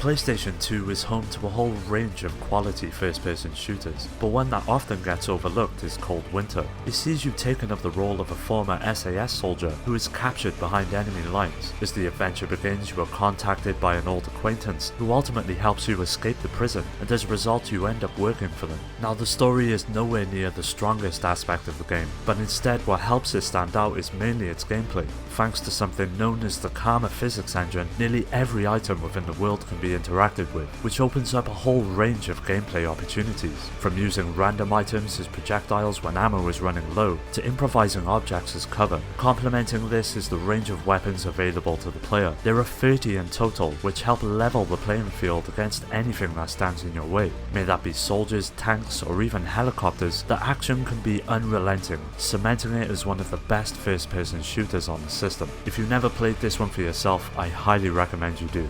PlayStation 2 is home to a whole range of quality first-person shooters, but one that often gets overlooked is Cold Winter. It sees you taking up the role of a former SAS soldier who is captured behind enemy lines. As the adventure begins, you are contacted by an old acquaintance who ultimately helps you escape the prison, and as a result you end up working for them. Now, the story is nowhere near the strongest aspect of the game, but instead what helps it stand out is mainly its gameplay. Thanks to something known as the Karma physics engine, nearly every item within the world can be interacted with, which opens up a whole range of gameplay opportunities. From using random items as projectiles when ammo is running low, to improvising objects as cover. Complementing this is the range of weapons available to the player. There are 30 in total, which help level the playing field against anything that stands in your way. May that be soldiers, tanks, or even helicopters, the action can be unrelenting, cementing it as one of the best first-person shooters on the system. If you've never played this one for yourself, I highly recommend you do.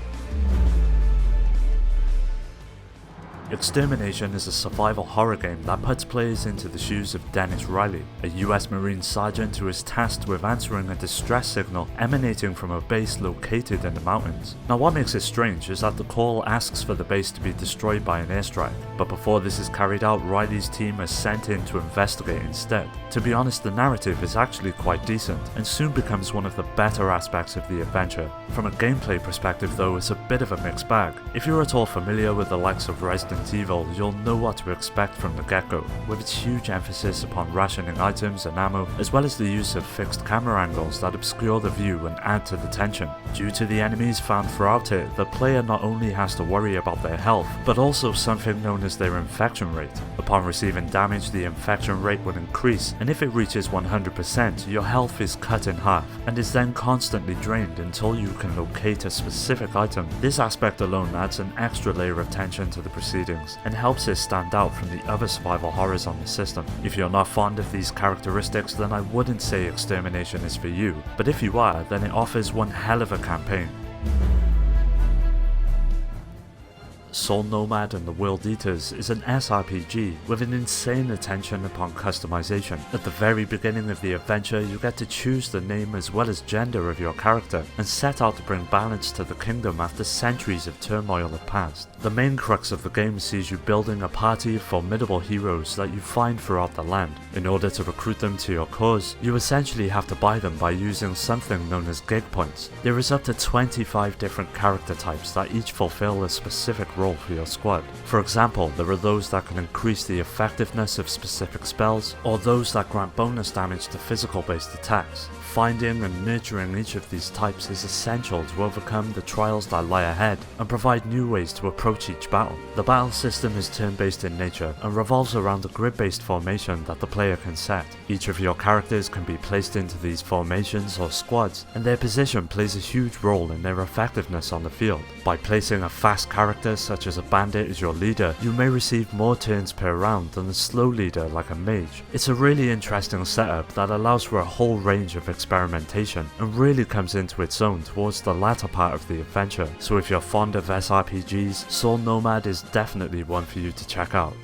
Extermination is a survival horror game that puts players into the shoes of Dennis Riley, a US Marine sergeant who is tasked with answering a distress signal emanating from a base located in the mountains. Now, what makes it strange is that the call asks for the base to be destroyed by an airstrike, but before this is carried out, Riley's team is sent in to investigate instead. To be honest, the narrative is actually quite decent, and soon becomes one of the better aspects of the adventure. From a gameplay perspective though, it's a bit of a mixed bag. If you're at all familiar with the likes of Resident Evil, you'll know what to expect from the get-go, with its huge emphasis upon rationing items and ammo, as well as the use of fixed camera angles that obscure the view and add to the tension. Due to the enemies found throughout it, the player not only has to worry about their health, but also something known as their infection rate. Upon receiving damage, the infection rate will increase, and if it reaches 100%, your health is cut in half, and is then constantly drained until you can locate a specific item. This aspect alone adds an extra layer of tension to the proceedings, and helps it stand out from the other survival horrors on the system. If you're not fond of these characteristics, then I wouldn't say Extermination is for you, but if you are, then it offers one hell of a campaign. Soul Nomad and the World Eaters is an SRPG with an insane attention upon customization. At the very beginning of the adventure, you get to choose the name as well as gender of your character, and set out to bring balance to the kingdom after centuries of turmoil have passed. The main crux of the game sees you building a party of formidable heroes that you find throughout the land. In order to recruit them to your cause, you essentially have to buy them by using something known as gig points. There is up to 25 different character types that each fulfill a specific role for your squad. For example, there are those that can increase the effectiveness of specific spells, or those that grant bonus damage to physical based attacks. Finding and nurturing each of these types is essential to overcome the trials that lie ahead and provide new ways to approach each battle. The battle system is turn-based in nature and revolves around a grid-based formation that the player can set. Each of your characters can be placed into these formations or squads, and their position plays a huge role in their effectiveness on the field. By placing a fast character such as a bandit as your leader, you may receive more turns per round than a slow leader like a mage. It's a really interesting setup that allows for a whole range of experimentation and really comes into its own towards the latter part of the adventure, so if you're fond of SRPGs, Soul Nomad is definitely one for you to check out.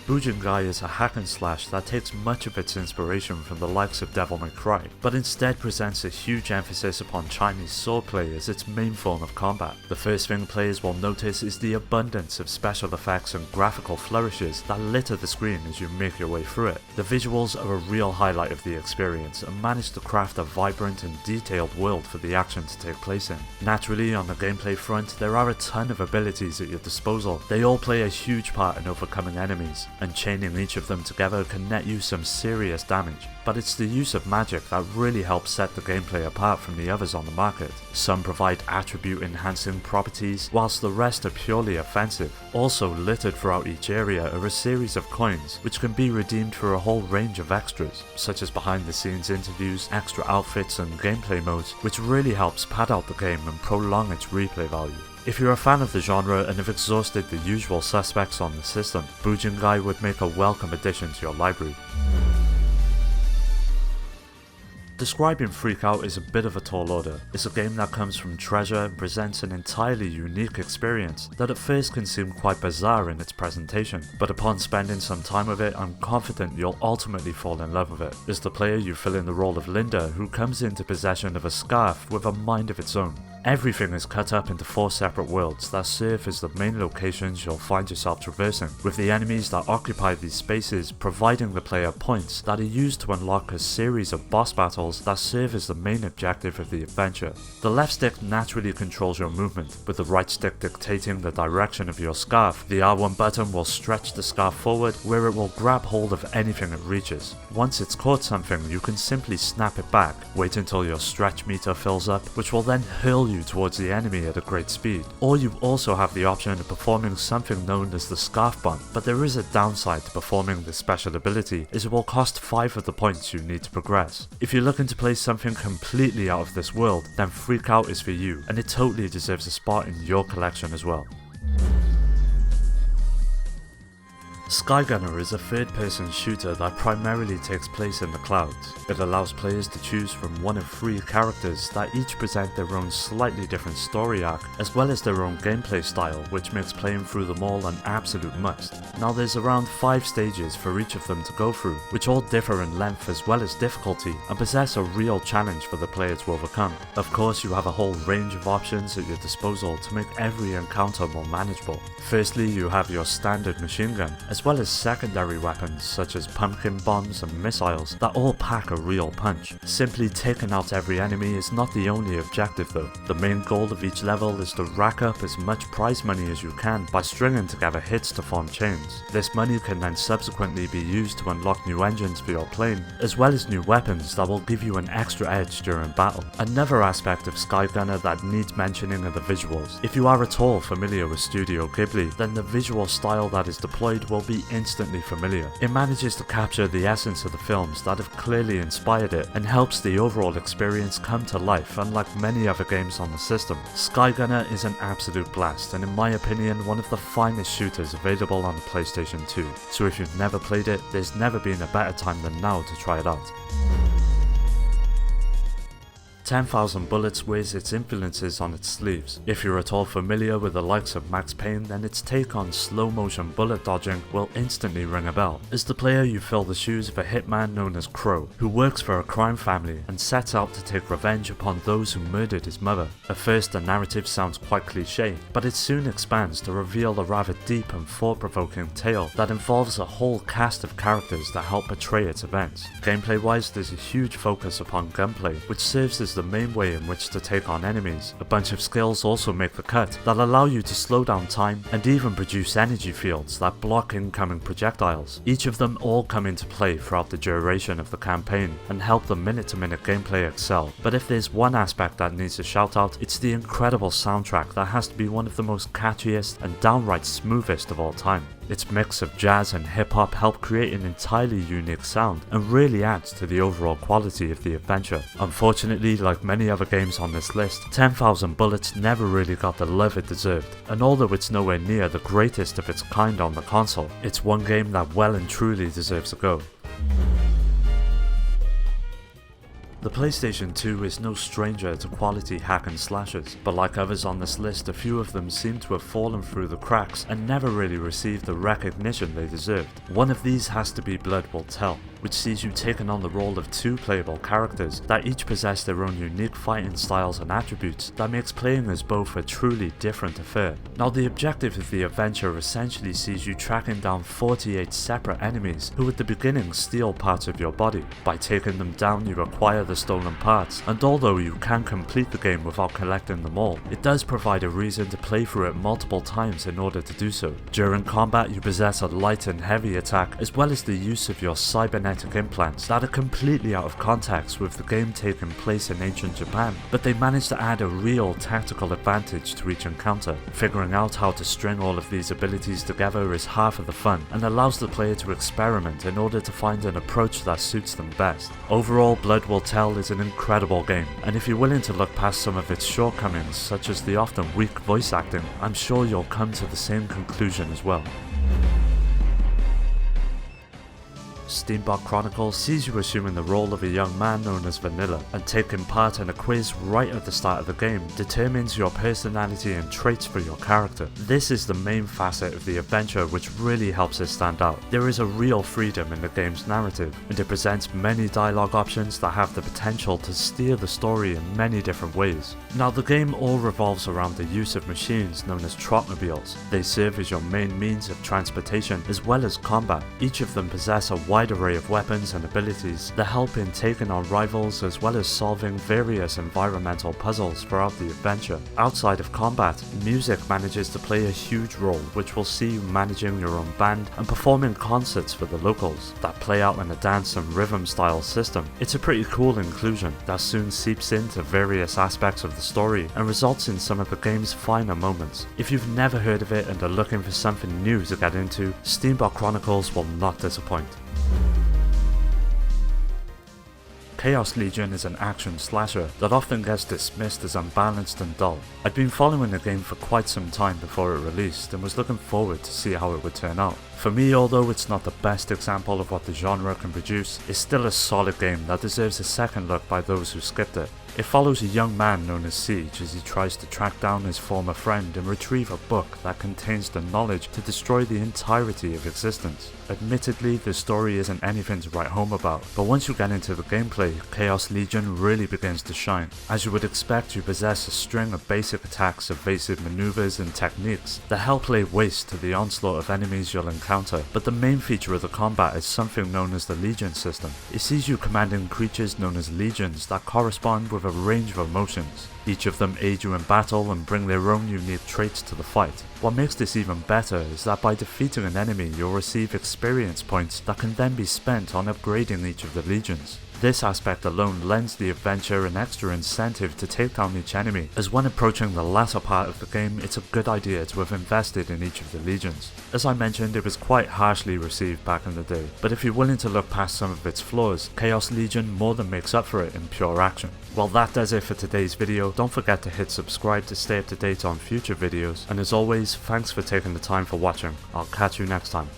Bujingai is a hack and slash that takes much of its inspiration from the likes of Devil May Cry, but instead presents a huge emphasis upon Chinese swordplay as its main form of combat. The first thing players will notice is the abundance of special effects and graphical flourishes that litter the screen as you make your way through it. The visuals are a real highlight of the experience and manage to craft a vibrant and detailed world for the action to take place in. Naturally, on the gameplay front, there are a ton of abilities at your disposal. They all play a huge part in overcoming enemies, and chaining each of them together can net you some serious damage, but it's the use of magic that really helps set the gameplay apart from the others on the market. Some provide attribute enhancing properties, whilst the rest are purely offensive. Also littered throughout each area are a series of coins, which can be redeemed for a whole range of extras, such as behind the scenes interviews, extra outfits and gameplay modes, which really helps pad out the game and prolong its replay value. If you're a fan of the genre and have exhausted the usual suspects on the system, Bujingai would make a welcome addition to your library. Describing Freakout is a bit of a tall order. It's a game that comes from Treasure and presents an entirely unique experience that at first can seem quite bizarre in its presentation, but upon spending some time with it, I'm confident you'll ultimately fall in love with it. As the player, you fill in the role of Linda, who comes into possession of a scarf with a mind of its own. Everything is cut up into 4 separate worlds that serve as the main locations you'll find yourself traversing, with the enemies that occupy these spaces providing the player points that are used to unlock a series of boss battles that serve as the main objective of the adventure. The left stick naturally controls your movement, with the right stick dictating the direction of your scarf. The R1 button will stretch the scarf forward, where it will grab hold of anything it reaches. Once it's caught something, you can simply snap it back, wait until your stretch meter fills up, which will then hurl you towards the enemy at a great speed. Or you also have the option of performing something known as the scarf bump, but there is a downside to performing this special ability, as it will cost 5 of the points you need to progress. If you're looking to play something completely out of this world, then Freak Out is for you, and it totally deserves a spot in your collection as well. Skygunner is a third-person shooter that primarily takes place in the clouds. It allows players to choose from one of 3 characters that each present their own slightly different story arc, as well as their own gameplay style, which makes playing through them all an absolute must. Now there's around 5 stages for each of them to go through, which all differ in length as well as difficulty, and possess a real challenge for the player to overcome. Of course, you have a whole range of options at your disposal to make every encounter more manageable. Firstly, you have your standard machine gun, as well as secondary weapons such as pumpkin bombs and missiles that all pack a real punch. Simply taking out every enemy is not the only objective though. The main goal of each level is to rack up as much prize money as you can by stringing together hits to form chains. This money can then subsequently be used to unlock new engines for your plane, as well as new weapons that will give you an extra edge during battle. Another aspect of Skygunner that needs mentioning are the visuals. If you are at all familiar with Studio Ghibli, then the visual style that is deployed will be instantly familiar. It manages to capture the essence of the films that have clearly inspired it, and helps the overall experience come to life unlike many other games on the system. Skygunner is an absolute blast, and in my opinion one of the finest shooters available on the PlayStation 2, so if you've never played it, there's never been a better time than now to try it out. 10,000 Bullets wears its influences on its sleeves. If you're at all familiar with the likes of Max Payne, then its take on slow motion bullet dodging will instantly ring a bell. As the player, you fill the shoes of a hitman known as Crow, who works for a crime family and sets out to take revenge upon those who murdered his mother. At first the narrative sounds quite cliche, but it soon expands to reveal a rather deep and thought-provoking tale that involves a whole cast of characters that help portray its events. Gameplay wise, there's a huge focus upon gunplay, which serves as the main way in which to take on enemies. A bunch of skills also make the cut that allow you to slow down time and even produce energy fields that block incoming projectiles. Each of them all come into play throughout the duration of the campaign and help the minute-to-minute gameplay excel. But if there's one aspect that needs a shout out, it's the incredible soundtrack that has to be one of the most catchiest and downright smoothest of all time. Its mix of jazz and hip-hop help create an entirely unique sound and really adds to the overall quality of the adventure. Unfortunately, like many other games on this list, 10,000 Bullets never really got the love it deserved, and although it's nowhere near the greatest of its kind on the console, it's one game that well and truly deserves a go. The PlayStation 2 is no stranger to quality hack and slashes, but like others on this list, a few of them seem to have fallen through the cracks and never really received the recognition they deserved. One of these has to be Blood Will Tell, which sees you taking on the role of 2 playable characters that each possess their own unique fighting styles and attributes that makes playing as both a truly different affair. Now the objective of the adventure essentially sees you tracking down 48 separate enemies who at the beginning steal parts of your body. By taking them down, you acquire the stolen parts, and although you can complete the game without collecting them all, it does provide a reason to play through it multiple times in order to do so. During combat, you possess a light and heavy attack, as well as the use of your cybernetic implants that are completely out of context with the game taking place in ancient Japan, but they manage to add a real tactical advantage to each encounter. Figuring out how to string all of these abilities together is half of the fun, and allows the player to experiment in order to find an approach that suits them best. Overall, Blood Will Tell is an incredible game, and if you're willing to look past some of its shortcomings, such as the often weak voice acting, I'm sure you'll come to the same conclusion as well. Steamboat Chronicles sees you assuming the role of a young man known as Vanilla, and taking part in a quiz right at the start of the game determines your personality and traits for your character. This is the main facet of the adventure which really helps it stand out. There is a real freedom in the game's narrative, and it presents many dialogue options that have the potential to steer the story in many different ways. Now, the game all revolves around the use of machines known as trotmobiles. They serve as your main means of transportation as well as combat. Each of them possess a wide array of weapons and abilities that help in taking on rivals as well as solving various environmental puzzles throughout the adventure. Outside of combat, music manages to play a huge role, which will see you managing your own band and performing concerts for the locals that play out in a dance and rhythm style system. It's a pretty cool inclusion that soon seeps into various aspects of the story and results in some of the game's finer moments. If you've never heard of it and are looking for something new to get into, Steamboat Chronicles will not disappoint. Chaos Legion is an action slasher that often gets dismissed as unbalanced and dull. I'd been following the game for quite some time before it released and was looking forward to see how it would turn out. For me, although it's not the best example of what the genre can produce, it's still a solid game that deserves a second look by those who skipped it. It follows a young man known as Siege as he tries to track down his former friend and retrieve a book that contains the knowledge to destroy the entirety of existence. Admittedly, the story isn't anything to write home about, but once you get into the gameplay, Chaos Legion really begins to shine. As you would expect, you possess a string of basic attacks, evasive maneuvers and techniques that help lay waste to the onslaught of enemies you'll encounter, but the main feature of the combat is something known as the Legion system. It sees you commanding creatures known as legions that correspond with a range of emotions. Each of them aid you in battle and bring their own unique traits to the fight. What makes this even better is that by defeating an enemy you'll receive experience points that can then be spent on upgrading each of the legions. This aspect alone lends the adventure an extra incentive to take down each enemy, as when approaching the latter part of the game it's a good idea to have invested in each of the legions. As I mentioned, it was quite harshly received back in the day, but if you're willing to look past some of its flaws, Chaos Legion more than makes up for it in pure action. Well, that does it for today's video. Don't forget to hit subscribe to stay up to date on future videos, and as always, thanks for taking the time for watching. I'll catch you next time.